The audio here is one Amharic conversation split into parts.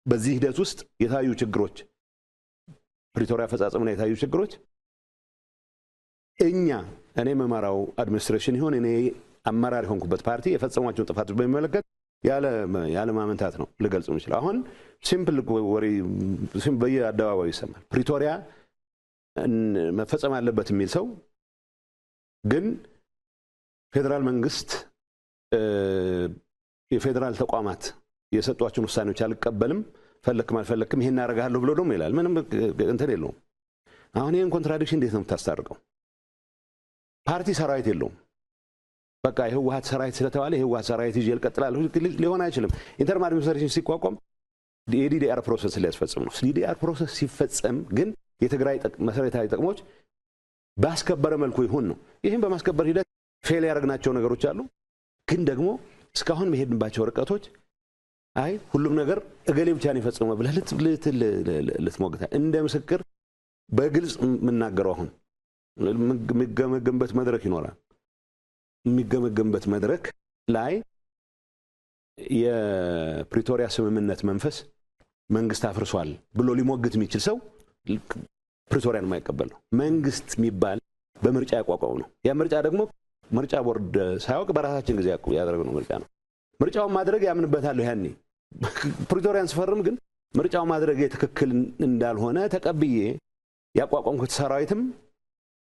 በዚህ ሂደት ውስጥ የታዩ ችግሮች ፕሪቶሪያ ፈጻጸምና የታዩ ችግሮች እኔ መማራው አድሚኒስትሬሽን ይሁን እኔ አመራር ሆንኩበት ፓርቲ የፈጸሟቸው ጥፋቶች በሚመለከት ያለ ማመንታት ነው ልገልጽ የምችለው። አሁን ሲምፕል ወሬ በየአደባባዩ ይሰማል። ፕሪቶሪያ መፈጸም አለበት የሚል ሰው ግን ፌደራል መንግስት የፌደራል ተቋማት የሰጧቸውን ውሳኔዎች አልቀበልም ፈለክም አልፈለክም ይሄን አደርጋለሁ ብሎ ደግሞ ይላል። ምንም እንትን የለውም። አሁን ይሄን ኮንትራዲክሽን እንዴት ነው የምታስታርቀው? ፓርቲ ሰራዊት የለውም። በቃ የህወሓት ሰራዊት ስለተባለ የህወሓት ሰራዊት ይዤ ልቀጥላለሁ ሊሆን አይችልም። ኢንተርም አድሚኒስትሬሽን ሲቋቋም የዲዲአር ፕሮሰስ ሊያስፈጽም ነው። ዲዲአር ፕሮሰስ ሲፈጸም ግን የትግራይ መሰረታዊ ጥቅሞች ባስከበረ መልኩ ይሁን ነው። ይሄን በማስከበር ሂደት ፌል ያደረግናቸው ነገሮች አሉ። ግን ደግሞ እስካሁን መሄድንባቸው ርቀቶች ሁሉም ነገር እገሌ ብቻ ነው የፈጸመው ብለህ ልትሞግታ እንደ ምስክር በግልጽ የምናገረው አሁን የሚገመገምበት መድረክ ይኖራል። የሚገመገምበት መድረክ ላይ የፕሪቶሪያ ስምምነት መንፈስ መንግስት አፍርሷል ብሎ ሊሞግት የሚችል ሰው ፕሪቶሪያን የማይቀበል ነው። መንግስት የሚባል በምርጫ ያቋቋመው ነው። ያ ምርጫ ደግሞ ምርጫ ቦርድ ሳይወቅ በራሳችን ጊዜ ያደረግነው ምርጫ ነው። ምርጫውን ማድረግ ያምንበታለሁ። ያኔ ፕሪቶሪያን ስፈርም ግን ምርጫው ማድረግ ትክክል እንዳልሆነ ተቀብዬ ያቋቋምኩት ሰራዊትም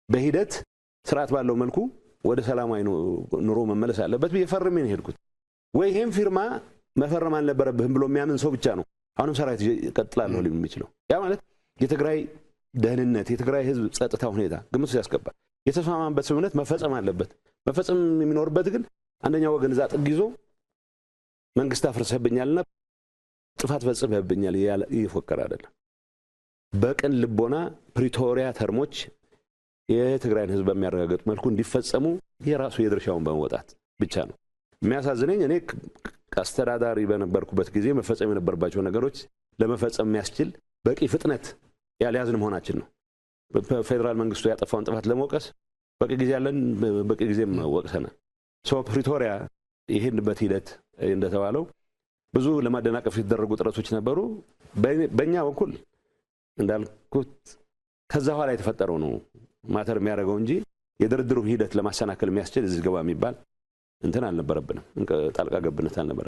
በሂደት ስርዓት ባለው መልኩ ወደ ሰላማዊ ኑሮ መመለስ አለበት በየፈርሜ ነው ሄድኩት። ወይ ይሄን ፊርማ መፈረም አልነበረብህም ብሎ የሚያምን ሰው ብቻ ነው አሁንም ሰራዊት ይቀጥላል ሊል የሚችለው። ያ ማለት የትግራይ ደህንነት የትግራይ ህዝብ ጸጥታ ሁኔታ ግምት ያስገባ የተስማማበት ስምምነት መፈጸም አለበት። መፈጸም የሚኖርበት ግን አንደኛው ወገን እዛ ጥግ ይዞ መንግስት አፍርሰህብኛልና ጥፋት ፈጽመህብኛል ይፎከር አይደለም። በቅን ልቦና ፕሪቶሪያ ተርሞች የትግራይን ህዝብ በሚያረጋግጥ መልኩ እንዲፈጸሙ የራሱ የድርሻውን በመወጣት ብቻ ነው። የሚያሳዝነኝ እኔ አስተዳዳሪ በነበርኩበት ጊዜ መፈጸም የነበረባቸው ነገሮች ለመፈጸም የሚያስችል በቂ ፍጥነት ያልያዝን መሆናችን ነው። በፌደራል መንግስቱ ያጠፋውን ጥፋት ለመወቀስ በቂ ጊዜ ያለን በቂ ጊዜም ወቅሰናል። ፕሪቶሪያ ይሄንበት ሂደት እንደተባለው ብዙ ለማደናቀፍ የተደረጉ ጥረቶች ነበሩ። በእኛ በኩል እንዳልኩት ከዛ ኋላ የተፈጠረው ነው ማተር የሚያደርገው እንጂ የድርድሩ ሂደት ለማሰናከል የሚያስችል እዚህ ገባ የሚባል እንትን አልነበረብንም። ጣልቃ ገብነት አልነበረ